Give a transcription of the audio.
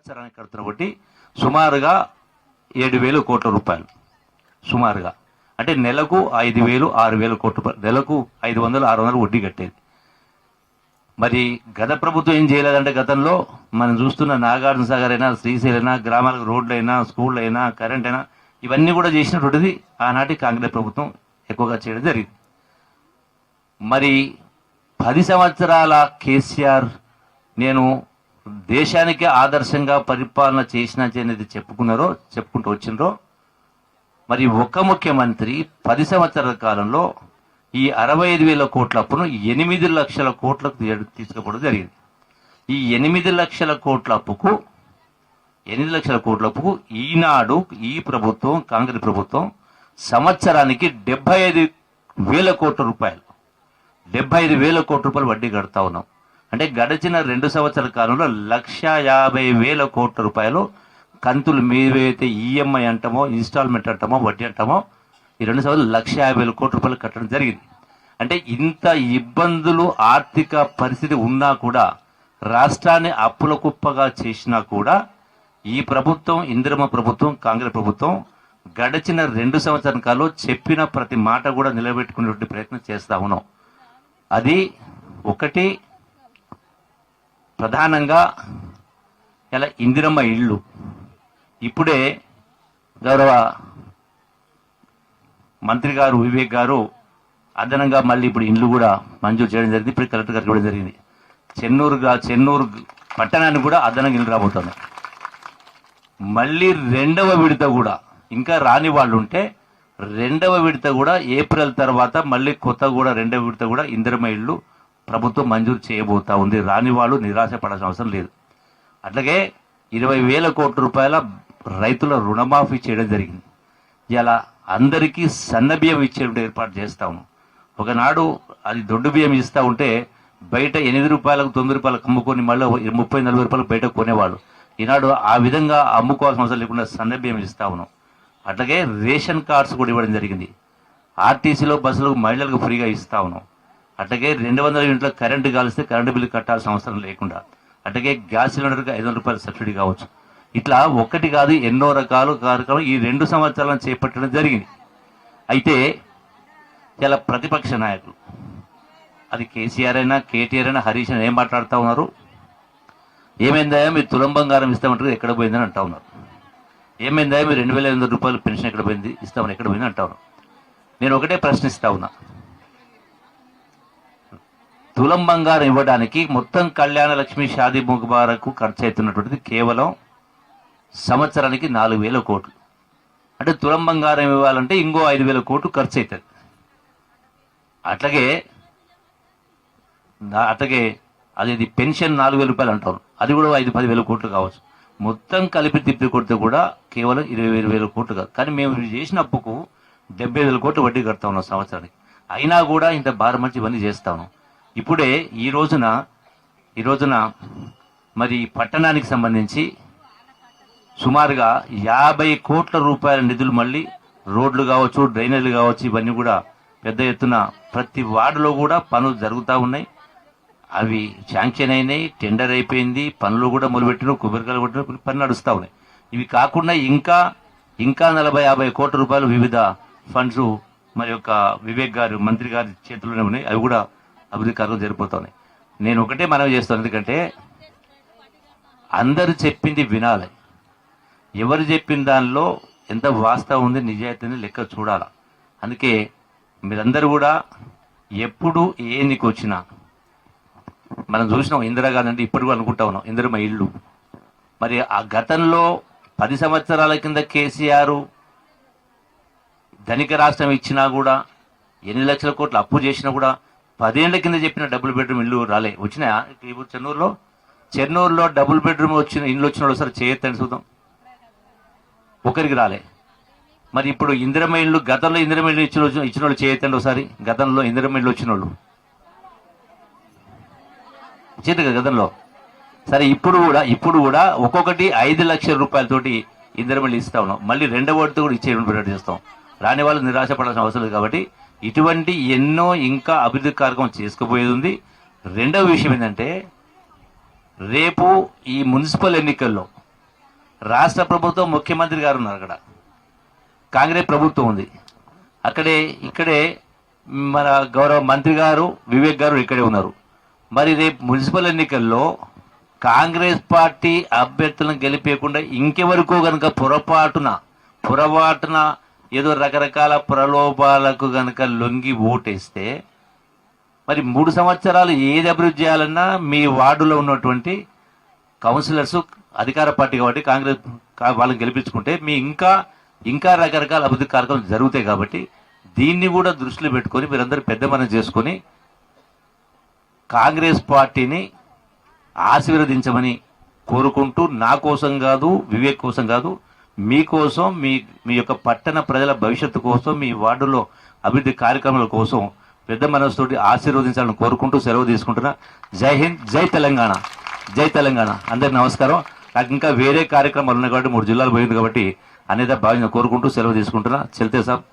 సంవత్సరానికి కడుతున్న వడ్డీ సుమారుగా 7,000 కోట్ల రూపాయలు. సుమారుగా అంటే నెలకు 5,000 6,000 కోట్ల రూపాయలు, నెలకు 500 600 వడ్డీ కట్టేది. మరి గత ప్రభుత్వం ఏం చేయలేదంటే గతంలో మనం చూస్తున్న నాగార్జున సాగర్ అయినా, శ్రీశైలం అయినా, గ్రామాలకు రోడ్లు అయినా, స్కూళ్ళు అయినా, కరెంట్ అయినా ఇవన్నీ కూడా చేసినటువంటిది ఆనాటి కాంగ్రెస్ ప్రభుత్వం ఎక్కువగా చేయడం జరిగింది. మరి 10 సంవత్సరాల కేసీఆర్ నేను దేశానికి ఆదర్శంగా పరిపాలన చేసిన అనేది చెప్పుకుంటూ వచ్చిండ్రో, మరి ఒక్క ముఖ్యమంత్రి 10 సంవత్సరాల కాలంలో ఈ 65,000 కోట్ల అప్పును 8 లక్షల కోట్లకు తీసుకుపోవడం జరిగింది. ఈ 8 లక్షల కోట్ల అప్పుకు ఈనాడు ఈ ప్రభుత్వం, కాంగ్రెస్ ప్రభుత్వం సంవత్సరానికి 75,000 కోట్ల రూపాయలు 75,000 కోట్ల రూపాయలు వడ్డీ కడతా ఉన్నాం. అంటే గడిచిన 2 సంవత్సరాల కాలంలో 1,50,000 కోట్ల రూపాయలు కంతులు మీదైతే ఈఎంఐ అంటామో, ఇన్స్టాల్మెంట్ అంటామో, వడ్డీ అంటామో, ఈ 2 సంవత్సరాలు 1,50,000 కోట్ల రూపాయలు కట్టడం జరిగింది. అంటే ఇంత ఇబ్బందులు, ఆర్థిక పరిస్థితి ఉన్నా కూడా, రాష్ట్రాన్ని అప్పుల కుప్పగా చేసినా కూడా ఈ ప్రభుత్వం, ఇందిరమ్మ ప్రభుత్వం, కాంగ్రెస్ ప్రభుత్వం గడిచిన 2 సంవత్సరాల కాలంలో చెప్పిన ప్రతి మాట కూడా నిలబెట్టుకునే ప్రయత్నం చేస్తా ఉన్నాం. అది ఒకటి ప్రధానంగా ఇలా ఇందిరమ్మ ఇళ్ళు. ఇప్పుడే గౌరవ మంత్రి గారు వివేక్ గారు అదనంగా మళ్ళీ ఇప్పుడు ఇండ్లు కూడా మంజూరు చేయడం జరిగింది. ఇప్పుడు కలెక్టర్ గారికి ఇవ్వడం జరిగింది. చెన్నూరు పట్టణానికి కూడా అదనంగా ఇల్లు రాబోతున్నాయి. మళ్ళీ 2వ విడత కూడా ఇంకా రాని వాళ్ళు ఉంటే 2వ విడత కూడా ఏప్రిల్ తర్వాత మళ్ళీ కొత్త కూడా 2వ విడత కూడా ఇందిరమ్మ ఇళ్ళు ప్రభుత్వం మంజూరు చేయబోతా ఉంది. రాని వాళ్ళు నిరాశ పడాల్సిన అవసరం లేదు. అట్లాగే 20,000 కోట్ల రూపాయల రైతుల రుణమాఫీ చేయడం జరిగింది. ఇలా అందరికీ సన్న బియ్యం ఇచ్చే ఏర్పాటు చేస్తాము. ఒకనాడు అది దొడ్డు బియ్యం ఇస్తూ ఉంటే బయట 8 రూపాయలకు 9 రూపాయలకు అమ్ముకొని మళ్ళీ 30-40 రూపాయలకు బయట కొనేవాళ్ళు. ఈనాడు ఆ విధంగా అమ్ముకోవాల్సిన అవసరం లేకుండా సన్న బియ్యం ఇస్తా ఉన్నాం. అట్లాగే రేషన్ కార్డ్స్ కూడా ఇవ్వడం జరిగింది. ఆర్టీసీలో బస్సులకు మహిళలకు ఫ్రీగా ఇస్తా ఉన్నాం. అట్లాగే 200 యూనిట్ల కరెంటు కాలిస్తే కరెంటు బిల్లు కట్టాల్సిన అవసరం లేకుండా, అట్లాగే గ్యాస్ సిలిండర్కి 500 రూపాయలు సబ్సిడీ కావచ్చు. ఇట్లా ఒక్కటి కాదు ఎన్నో రకాల కార్యక్రమాలు ఈ 2 సంవత్సరాలను చేపట్టడం జరిగింది. అయితే ఇలా ప్రతిపక్ష నాయకులు, అది కేసీఆర్ అయినా, కేటీఆర్ అయినా, హరీష్ అయినా ఏం మాట్లాడుతూ ఉన్నారు? ఏమైందా మీరు తులం బంగారం ఇస్తామంటారు, ఎక్కడ పోయిందని అంటా ఉన్నారు. ఏమైందా మీరు 2,500 రూపాయలు పెన్షన్ ఎక్కడ పోయింది, ఇస్తామని ఎక్కడ పోయింది అంటా ఉన్నారు. నేను ఒకటే ప్రశ్నిస్తా ఉన్నా, తులం బంగారం ఇవ్వడానికి మొత్తం కళ్యాణ లక్ష్మి షాదీ ముబారకు ఖర్చు అవుతున్నటువంటిది కేవలం సంవత్సరానికి 4,000 కోట్లు. అంటే తులం బంగారం ఇవ్వాలంటే ఇంకో 5,000 కోట్లు ఖర్చు అవుతుంది. అట్లాగే అది పెన్షన్ 4,000 రూపాయలు అంటారు, అది కూడా 5-10,000 కోట్లు కావచ్చు. మొత్తం కలిపి తిప్పి కొడితే కూడా కేవలం 20,000 కోట్లు కాదు. కానీ మేము చేసిన అప్పుకు 70,000 కోట్లు వడ్డీ కడతా ఉన్నాం సంవత్సరానికి. అయినా కూడా ఇంత భారం మంచి ఇవన్నీ చేస్తా ఉన్నాం. ఇప్పుడే ఈ రోజున మరి పట్టణానికి సంబంధించి సుమారుగా 50 కోట్ల రూపాయల నిధులు మళ్ళీ రోడ్లు కావచ్చు, డ్రైనేజీలు కావచ్చు, ఇవన్నీ కూడా పెద్ద ఎత్తున ప్రతి వార్డులో కూడా పనులు జరుగుతూ ఉన్నాయి. అవి శాంక్షన్ అయినాయి, టెండర్ అయిపోయింది, పనులు కూడా మొదలుపెట్టిన, కొబ్బరికాయలు కొట్టిన పనులు నడుస్తూ ఉన్నాయి. ఇవి కాకుండా ఇంకా 40-50 కోట్ల రూపాయలు వివిధ ఫండ్స్ మరి యొక్క వివేక్ గారు, మంత్రి గారి చేతుల్లోనే ఉన్నాయి. అవి కూడా అభివృద్ధి కార్యక్రమం జరిగిపోతున్నాయి. నేను ఒకటే మనవి చేస్తాను, ఎందుకంటే అందరు చెప్పింది వినాలి. ఎవరు చెప్పిన దానిలో ఎంత వాస్తవం ఉంది, నిజాయితీని లెక్క చూడాలి. అందుకే మీరందరూ కూడా ఎప్పుడు ఎన్నిక వచ్చినా మనం చూసినాం ఇందిరాగాంధీ అంటే ఇప్పుడు కూడా అనుకుంటా ఉన్నాం ఇందిరమ్మ ఇళ్ళు. మరి ఆ గతంలో 10 సంవత్సరాల కింద కేసీఆర్ ధనిక రాష్ట్రం ఇచ్చినా కూడా 8 లక్షల కోట్లు అప్పు చేసినా కూడా 10 ఏళ్ల కింద చెప్పిన డబుల్ బెడ్రూమ్ ఇల్లు రాలే. వచ్చినాయా? ఇప్పుడు చెన్నూరులో డబుల్ బెడ్రూమ్ వచ్చిన ఇల్లు వచ్చిన వాళ్ళు ఒకసారి చేయొద్దని చూద్దాం, ఒకరికి రాలే. మరి ఇప్పుడు ఇందిరమ్మ ఇళ్ళు, గతంలో ఇందిరమ్మ ఇళ్ళు ఇచ్చిన వాళ్ళు చేయొద్దండి ఒకసారి. గతంలో ఇందిరమ్మ ఇళ్ళు వచ్చిన వాళ్ళు ఇచ్చేది కదా గతంలో. సరే ఇప్పుడు కూడా ఒక్కొక్కటి 5 లక్షల రూపాయలతోటి ఇందిరమ్మ ఇళ్ళు ఇస్తా ఉన్నాం. మళ్ళీ 2వ వాటితో కూడా ఇచ్చేయడం చేస్తాం. రాని వాళ్ళు నిరాశపడాల్సిన అవసరం లేదు. కాబట్టి ఇటువంటి ఎన్నో ఇంకా అభివృద్ధి కార్యక్రమం చేసుకుపోయేది ఉంది. 2వ విషయం ఏంటంటే రేపు ఈ మున్సిపల్ ఎన్నికల్లో రాష్ట్ర ప్రభుత్వం ముఖ్యమంత్రి గారు ఉన్నారు అక్కడ, కాంగ్రెస్ ప్రభుత్వం ఉంది ఇక్కడే మన గౌరవ మంత్రి గారు వివేక్ గారు ఇక్కడే ఉన్నారు. మరి రేపు మున్సిపల్ ఎన్నికల్లో కాంగ్రెస్ పార్టీ అభ్యర్థులను గెలిపేయకుండా ఇంకెవరికో కనుక పొరపాటున ఏదో రకరకాల ప్రలోభాలకు గనక లొంగి ఓటేస్తే మరి 3 సంవత్సరాలు ఏది అభివృద్ధి చేయాలన్నా మీ వార్డులో ఉన్నటువంటి కౌన్సిలర్స్ అధికార పార్టీ కాబట్టి కాంగ్రెస్ వాళ్ళని గెలిపించుకుంటే మీ ఇంకా రకరకాల అభివృద్ధి కార్యక్రమాలు జరుగుతాయి. కాబట్టి దీన్ని కూడా దృష్టిలో పెట్టుకొని మీరందరూ పెద్ద మనం చేసుకొని కాంగ్రెస్ పార్టీని ఆశీర్వదించమని కోరుకుంటూ, నా కోసం కాదు, వివేక్ కోసం కాదు, మీకోసం, మీ యొక్క పట్టణ ప్రజల భవిష్యత్తు కోసం, మీ వార్డులో అభివృద్ధి కార్యక్రమాల కోసం పెద్ద మనసుతోటి ఆశీర్వదించాలని కోరుకుంటూ సెలవు తీసుకుంటున్నా. జై హింద్, జై తెలంగాణ, జై తెలంగాణ. అందరికి నమస్కారం. నాకు ఇంకా వేరే కార్యక్రమాలు ఉన్నాయి కాబట్టి 3 జిల్లాలు పోయింది కాబట్టి అనేది భావించి కోరుకుంటూ సెలవు తీసుకుంటున్నా. చల్తే సాబ్.